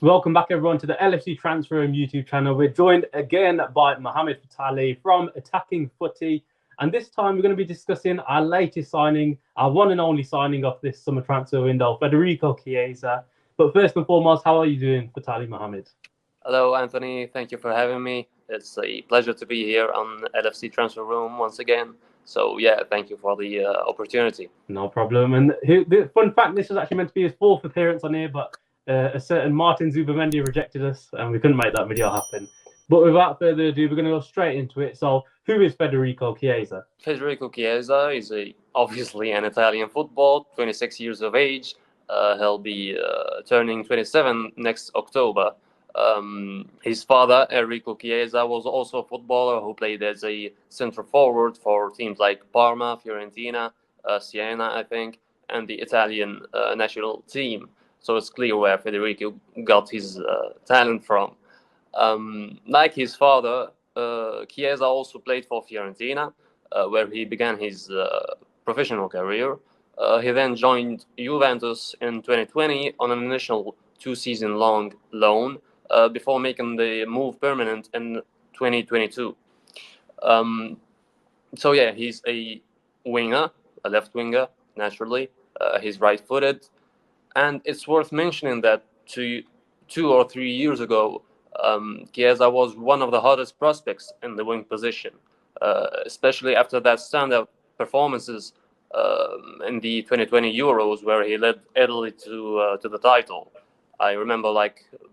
Welcome back, everyone, to the LFC Transfer Room YouTube channel. We're joined again by Mohamed Fathalli from Attacking Footy. And this time we're going to be discussing our latest signing, our one and only signing of this summer transfer window, Federico Chiesa. But first and foremost, how are you doing, Fathalli Mohamed? Hello, Anthony. Thank you for having me. It's a pleasure to be here on LFC Transfer Room once again. So, thank you for the opportunity. No problem. And the fun fact, this was actually meant to be his fourth appearance on here, but a certain Martin Zubamendi rejected us, and we couldn't make that video happen. But without further ado, we're going to go straight into it. So, who is Federico Chiesa? Federico Chiesa is obviously an Italian football, 26 years of age. He'll be turning 27 next October. His father, Enrico Chiesa, was also a footballer who played as a centre forward for teams like Parma, Fiorentina, Siena, I think, and the Italian national team. So it's clear where Federico got his talent from. Like his father, Chiesa also played for Fiorentina, where he began his professional career. He then joined Juventus in 2020 on an initial 2-season-long loan, before making the move permanent in 2022. He's a winger, a left winger, naturally. He's right-footed. And it's worth mentioning that 2 or 3 years ago, Chiesa was one of the hottest prospects in the wing position, especially after that standout performances in the 2020 Euros, where he led Italy to the title. I remember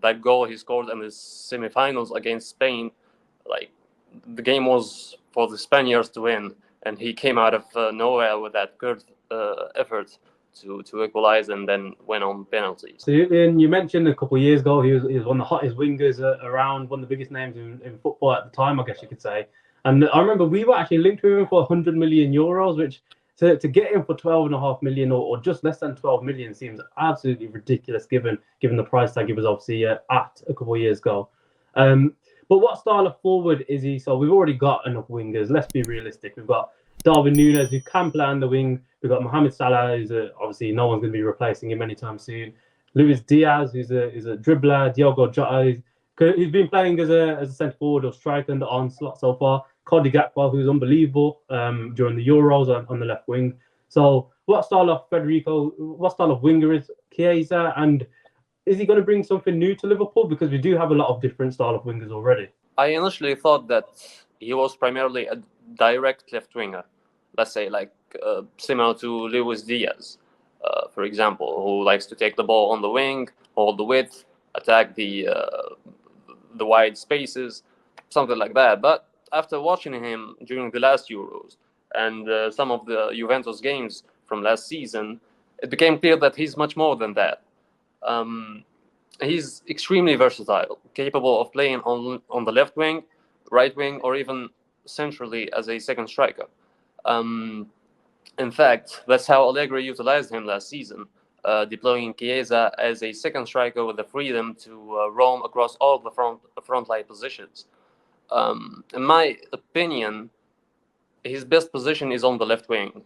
that goal he scored in the semi-finals against Spain. The game was for the Spaniards to win, and he came out of nowhere with that good effort to equalize and then went on penalties. So you mentioned a couple of years ago he was one of the hottest wingers around, one of the biggest names in football at the time, I guess you could say. And I remember we were actually linked with him for 100 million euros, which to get him for 12.5 million or just less than 12 million seems absolutely ridiculous given the price tag he was obviously at a couple of years ago. But what style of forward is he? So we've already got enough wingers. Let's be realistic. We've got Darwin Núñez, who can play on the wing. We've got Mohamed Salah, who's obviously no one's going to be replacing him anytime soon. Luis Diaz, who's a dribbler. Diogo Jota, he's been playing as a centre forward or striker in the onslaught so far. Cody Gakpo, who's unbelievable during the Euros on the left wing. So what style of winger is Chiesa, and is he going to bring something new to Liverpool? Because we do have a lot of different style of wingers already. I initially thought that he was primarily a direct left winger, let's say similar to Luis Diaz, for example, who likes to take the ball on the wing, hold the width, attack the wide spaces, something like that. But after watching him during the last Euros and some of the Juventus games from last season, it became clear that he's much more than that. He's extremely versatile, capable of playing on the left wing, right wing, or even centrally as a second striker. In fact, that's how Allegri utilized him last season, deploying Chiesa as a second striker with the freedom to roam across all the front line positions. In my opinion, his best position is on the left wing,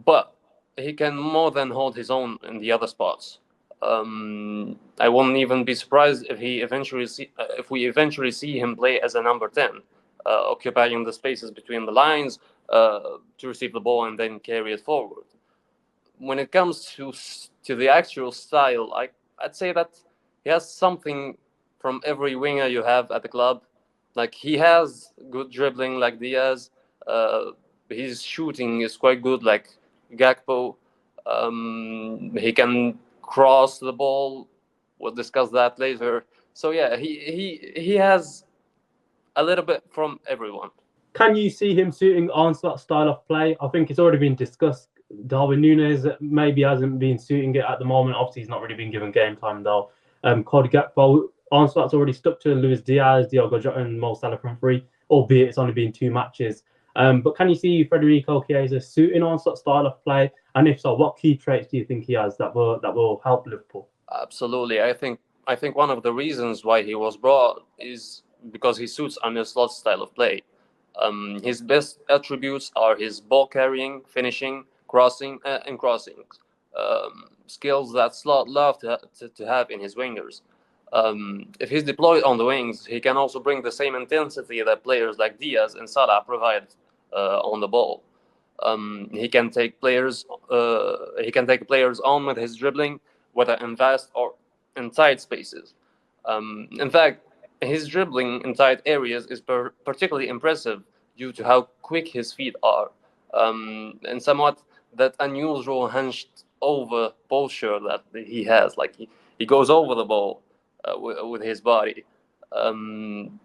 but he can more than hold his own in the other spots. I won't even be surprised if we eventually see him play as a number 10, occupying the spaces between the lines to receive the ball and then carry it forward. When it comes to the actual style, I'd say that he has something from every winger you have at the club. He has good dribbling like Diaz. His shooting is quite good like Gakpo. He can cross the ball. We'll discuss that later. So he has a little bit from everyone. Can you see him suiting onslaught style of play? I think it's already been discussed. Darwin Núñez maybe hasn't been suiting it at the moment. Obviously, he's not really been given game time though. Cody Gakpo, onslaught's already stuck to Luis Diaz, Diogo Jota, and Mo Salah from three, albeit it's only been 2 matches. But can you see Federico Chiesa suiting onslaught style of play? And if so, what key traits do you think he has that will help Liverpool? Absolutely, I think one of the reasons why he was brought is because he suits a slot style of play. His best attributes are his ball carrying, finishing, crossing, skills that Slot loved to have in his wingers. If he's deployed on the wings, he can also bring the same intensity that players like Diaz and Salah provide on the ball. He can take players on with his dribbling, whether in vast or in tight spaces. In fact, his dribbling in tight areas is particularly impressive due to how quick his feet are, and somewhat that unusual hunched over posture that he has. Like he goes over the ball with his body. Um,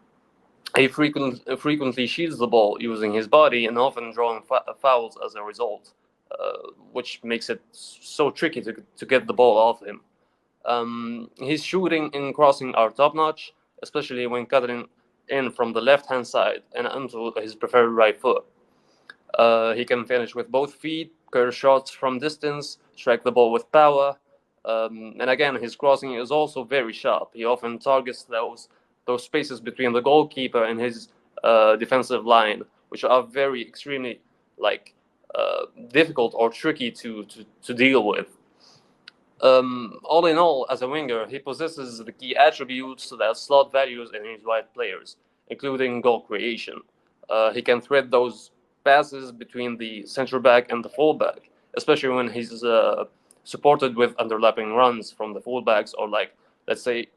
he frequently shields the ball using his body and often drawing fouls as a result, which makes it so tricky to get the ball off him. His shooting and crossing are top notch, especially when cutting in from the left hand side and onto his preferred right foot. He can finish with both feet, curve shots from distance, strike the ball with power. And again, his crossing is also very sharp. He often targets those spaces between the goalkeeper and his defensive line, which are very extremely like difficult or tricky to deal with. All in all, as a winger, he possesses the key attributes that slot values in his wide players, including goal creation. He can thread those passes between the centre back and the fullback, especially when he's supported with underlapping runs from the fullbacks, or like, let's say,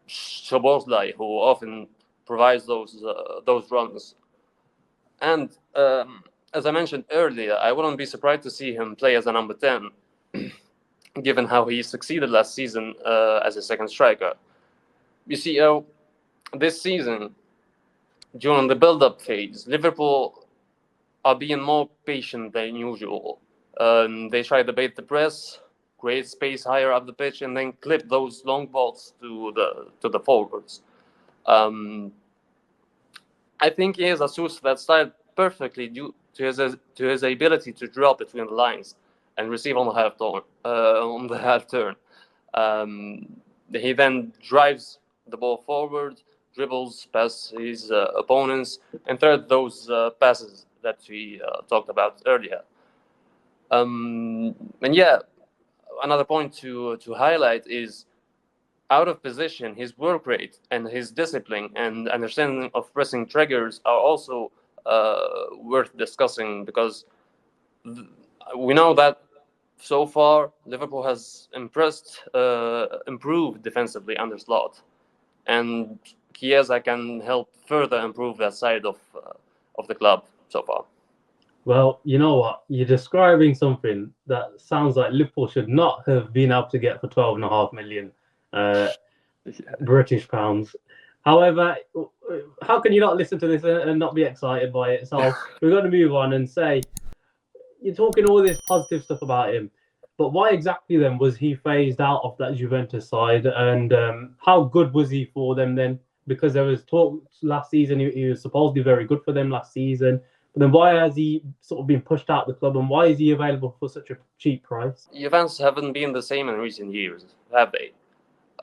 Szoboszlai, who often provides those runs. And as I mentioned earlier, I wouldn't be surprised to see him play as a number 10, given how he succeeded last season as a second striker. You see, this season, during the build-up phase, Liverpool are being more patient than usual. They try to bait the press, create space higher up the pitch, and then clip those long balls to the forwards. I think he is a suits that style perfectly due to his ability to drop between the lines and receive on the half turn. He then drives the ball forward, dribbles past his opponents, and third those passes that we talked about earlier. And yeah, another point to highlight is out of position, his work rate and his discipline and understanding of pressing triggers are also worth discussing, because we know that so far Liverpool has improved defensively under Slot, and Chiesa can help further improve that side of the club so far. Well, you know what? You're describing something that sounds like Liverpool should not have been able to get for 12.5 million British pounds. However, how can you not listen to this and not be excited by it? So we're going to move on and say, you're talking all this positive stuff about him, but why exactly then was he phased out of that Juventus side, and how good was he for them then? Because there was talk last season he was supposedly very good for them last season. But then why has he sort of been pushed out of the club, and why is he available for such a cheap price? Juventus haven't been the same in recent years, have they?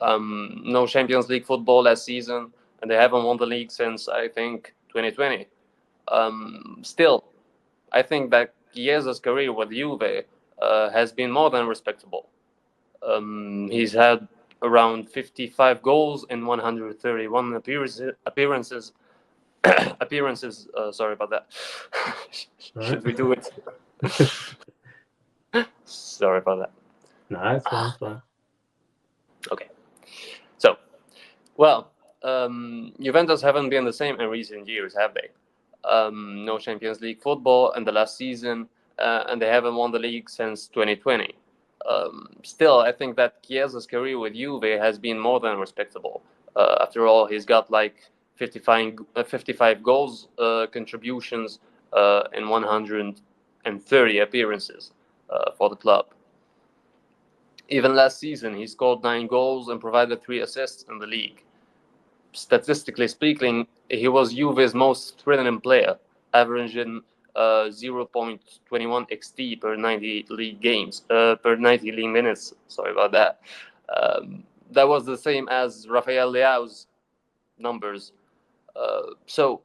No Champions League football last season, and they haven't won the league since, I think, 2020. Still, I think that Chiesa's career with Juve has been more than respectable. He's had around 55 goals in 131 appearances. Sorry about that. Should we do it? Sorry about that. No, it's fine. It's fine. Okay. So, well, Juventus haven't been the same in recent years, have they? No Champions League football in the last season, and they haven't won the league since 2020. Still, I think that Chiesa's career with Juve has been more than respectable. After all, he's got like 55 goals contributions in 130 appearances for the club. Even last season, he scored 9 goals and provided 3 assists in the league. Statistically speaking, he was Juve's most threatening player, averaging 0.21 XT per 90 league games, per 90 league minutes. Sorry about that. That was the same as Rafael Leao's numbers. So,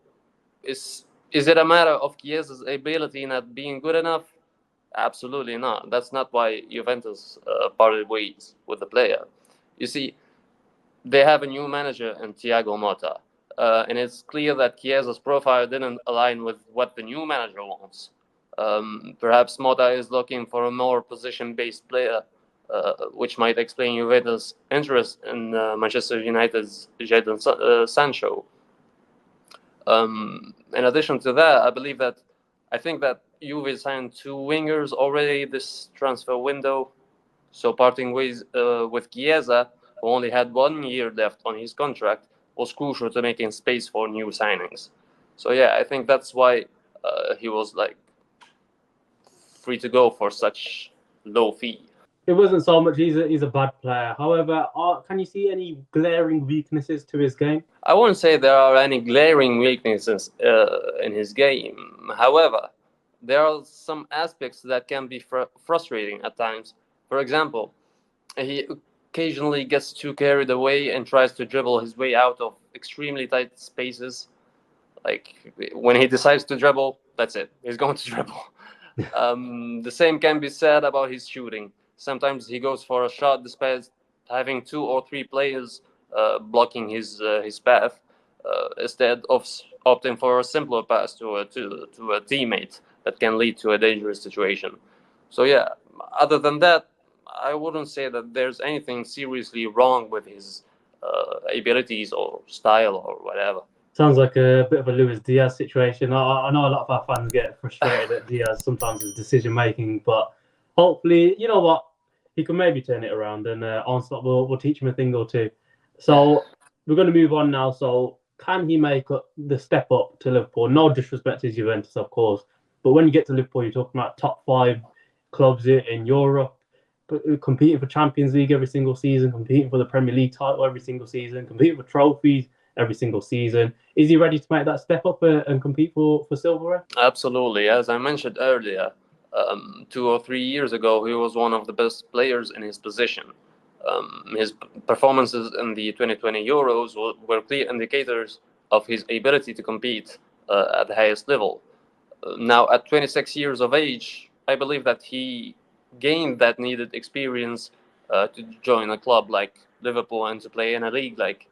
is it a matter of Chiesa's ability not being good enough? Absolutely not. That's not why Juventus parted ways with the player. You see, they have a new manager in Thiago Motta. And it's clear that Chiesa's profile didn't align with what the new manager wants. Perhaps Motta is looking for a more position-based player, which might explain Juventus' interest in Manchester United's Jadon Sancho. In addition to that, I think that Juve signed two wingers already this transfer window. So parting ways with Chiesa, who only had 1 year left on his contract, was crucial to making space for new signings. So yeah, I think that's why he was like free to go for such low fee. It wasn't so much he's a bad player. However, can you see any glaring weaknesses to his game? I wouldn't say there are any glaring weaknesses in his game. However, there are some aspects that can be frustrating at times. For example, he occasionally gets too carried away and tries to dribble his way out of extremely tight spaces. Like when he decides to dribble, that's it. He's going to dribble. The same can be said about his shooting. Sometimes he goes for a shot despite having 2 or 3 players blocking his path, instead of opting for a simpler pass to a teammate that can lead to a dangerous situation. So yeah, other than that, I wouldn't say that there's anything seriously wrong with his abilities or style or whatever. Sounds like a bit of a Luis Diaz situation. I know a lot of our fans get frustrated at Diaz sometimes his decision making, but hopefully, you know what, he can maybe turn it around, and Onslaught will teach him a thing or two. So we're going to move on now. So can he make the step up to Liverpool? No disrespect to Juventus, of course, but when you get to Liverpool, you're talking about top 5 clubs in Europe, competing for Champions League every single season, competing for the Premier League title every single season, competing for trophies every single season. Is he ready to make that step up and compete for silverware? Absolutely. As I mentioned earlier, 2 or 3 years ago, he was one of the best players in his position. His performances in the 2020 Euros were clear indicators of his ability to compete at the highest level. Now, at 26 years of age, I believe that he gained that needed experience to join a club like Liverpool and to play in a league like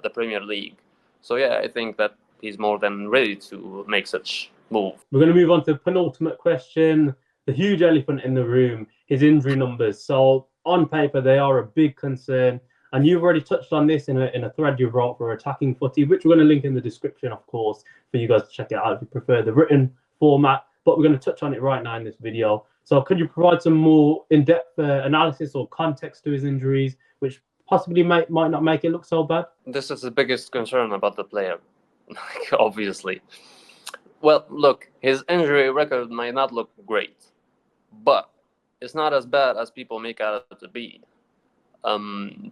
the Premier League. So yeah, I think that he's more than ready to make such move. We're going to move on to the penultimate question, the huge elephant in the room, his injury numbers. So on paper, they are a big concern. And you've already touched on this in a thread you wrote for Attacking Footy, which we're going to link in the description, of course, for you guys to check it out if you prefer the written format. But we're going to touch on it right now in this video. So could you provide some more in-depth analysis or context to his injuries, which possibly might not make it look so bad? This is the biggest concern about the player, obviously. Well, look, his injury record might not look great, but it's not as bad as people make out to be.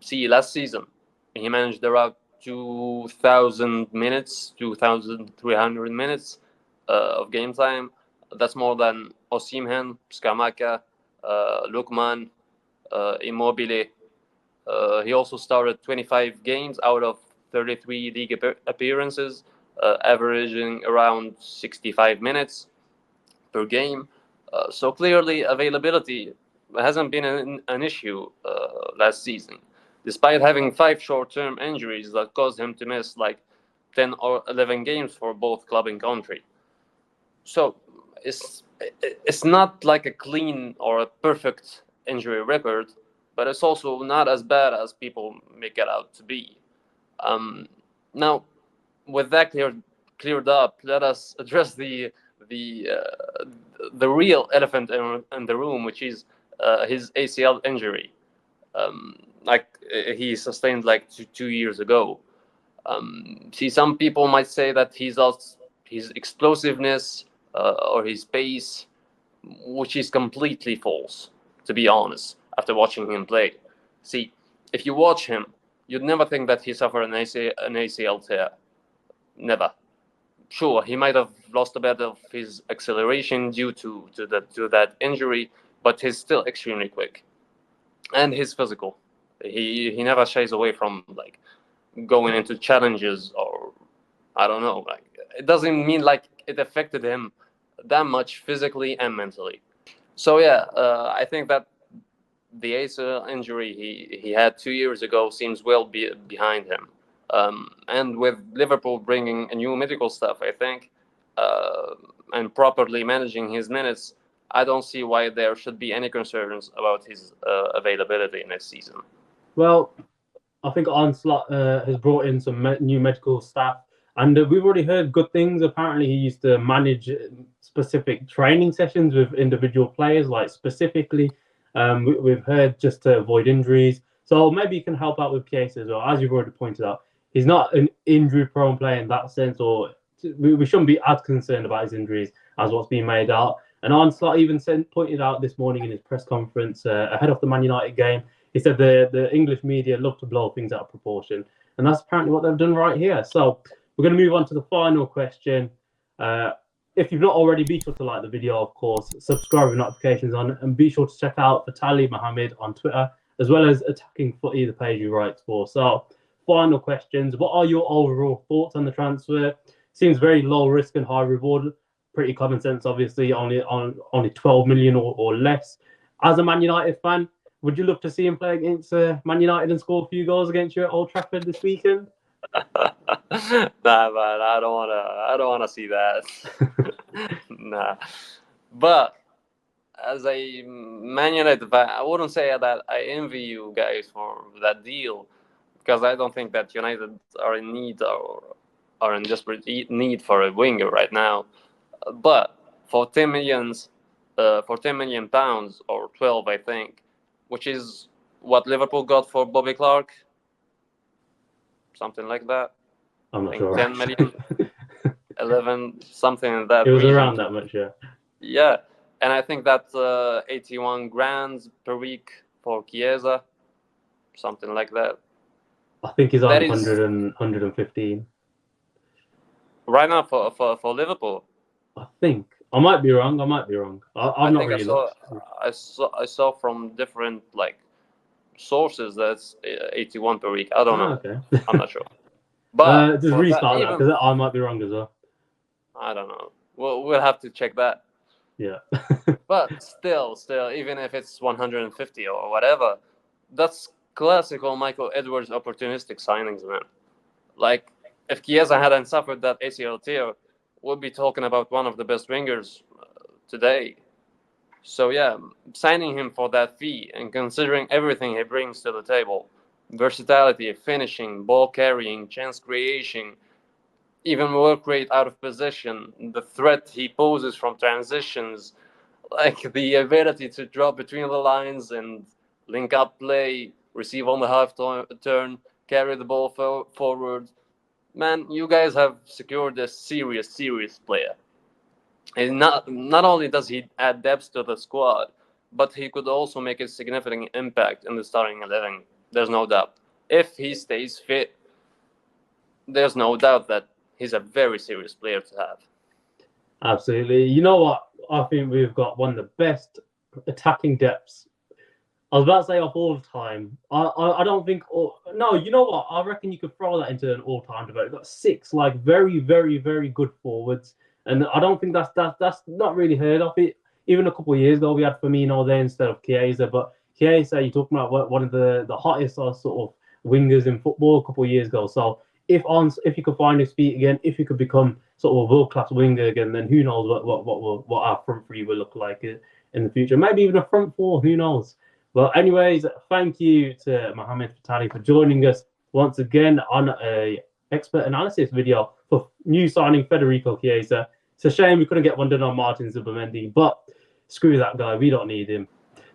See, last season, he managed around 2,000 minutes, 2,300 minutes of game time. That's more than Osimhen, Skamaka, Lukman, Immobile. He also started 25 games out of 33 league appearances, averaging around 65 minutes per game. So clearly, availability hasn't been an issue last season, despite having 5 short-term injuries that caused him to miss like 10 or 11 games for both club and country. So it's not like a clean or a perfect injury record, but it's also not as bad as people make it out to be. Now, with that cleared up, let us address the real elephant in the room, which is his ACL injury, like he sustained like 2 years ago. See, some people might say that he's lost his explosiveness or his pace, which is completely false, to be honest, after watching him play. See, if you watch him, you'd never think that he suffered an ACL tear. Never. Sure, he might have lost a bit of his acceleration due to that injury, but he's still extremely quick. And he's physical. He never shies away from like going into challenges, or I don't know, like it doesn't mean like it affected him that much physically and mentally. So yeah, I think that the ACL injury he had 2 years ago seems well behind him. And with Liverpool bringing a new medical staff, I think, and properly managing his minutes, I don't see why there should be any concerns about his availability next season. Well, I think Onslaught has brought in some new medical staff, and we've already heard good things. Apparently, he used to manage specific training sessions with individual players, like specifically. We've heard just to avoid injuries. So maybe he can help out with Chiesa as well. As you've already pointed out, he's not an injury-prone player in that sense, or we shouldn't be as concerned about his injuries as what's being made out. And Onslaught even pointed out this morning in his press conference ahead of the Man United game, he said the English media love to blow things out of proportion. And that's apparently what they've done right here. So we're going to move on to the final question. If you've not already, be sure to like the video, of course, subscribe with notifications on, and be sure to check out Fathalli Mohamed on Twitter, as well as Attacking Footy, the page he writes for. So final questions. What are your overall thoughts on the transfer? Seems very low risk and high reward. Pretty common sense, obviously, only 12 million or less. As a Man United fan, would you love to see him play against Man United and score a few goals against you at Old Trafford this weekend? Nah, man, I don't wanna see that. Nah, but as a Man United fan, I wouldn't say that I envy you guys for that deal, because I don't think that United are in need or are in desperate need for a winger right now. But for 10 millions, for 10 million pounds or 12, I think, which is what Liverpool got for Bobby Clark, something like that. I'm not I think sure. 10 million, 11, something in that. It was region. around that much, yeah. Yeah, and I think that's 81 grand per week for Chiesa, something like that. I think he's on That is 115. right now for Liverpool. I think. I might be wrong. I've not really looked. I saw from different sources that's 81 per week. I don't know. Okay. I'm not sure. But just restart that, because I might be wrong as well. I don't know. We'll have to check that. Yeah. But still, even if it's 150 or whatever, that's classical Michael Edwards opportunistic signings, man. Like, if Chiesa hadn't suffered that ACL tear, we'll be talking about one of the best wingers today. So yeah, signing him for that fee and considering everything he brings to the table, versatility, finishing, ball carrying, chance creation, even work rate out of position, the threat he poses from transitions, like the ability to drop between the lines and link up play, receive on the half turn, carry the ball forward. Man, you guys have secured a serious player. And not only does he add depth to the squad, but he could also make a significant impact in the starting 11. There's no doubt. If he stays fit, there's no doubt that he's a very serious player to have. Absolutely. You know what? I think we've got one of the best attacking depths. I was about to say of all time. I don't think. No, you know what? I reckon you could throw that into an all-time debate. We've got 6 very good forwards, and I don't think that's not really heard of it. Even a couple of years ago, we had Firmino there instead of Chiesa. But Chiesa, you're talking about one of the hottest sort of wingers in football a couple of years ago. So if you could find his feet again, if he could become sort of a world-class winger again, then who knows what our front three will look like in the future. Maybe even a front four. Who knows? Well, anyways, thank you to Mohamed Fathalli for joining us once again on a expert analysis video for new signing Federico Chiesa. It's a shame we couldn't get one done on Martin Zubimendi, but screw that guy. We don't need him.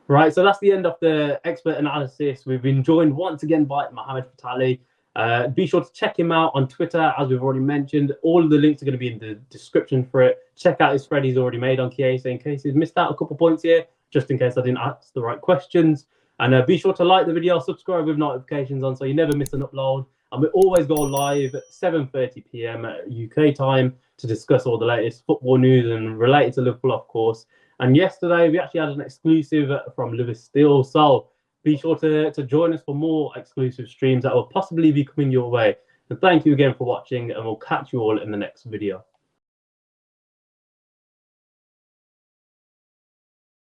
Right, so that's the end of the expert analysis. We've been joined once again by Mohamed Fathalli. Be sure to check him out on Twitter, as we've already mentioned. All of the links are going to be in the description for it. Check out his thread he's already made on Chiesa in case he's missed out a couple points here, just in case I didn't ask the right questions. And be sure to like the video, subscribe with notifications on so you never miss an upload. And we always go live at 7:30 p.m. UK time to discuss all the latest football news and related to Liverpool, of course. And yesterday, we actually had an exclusive from Lewis Steele. So be sure to join us for more exclusive streams that will possibly be coming your way. And thank you again for watching, and we'll catch you all in the next video.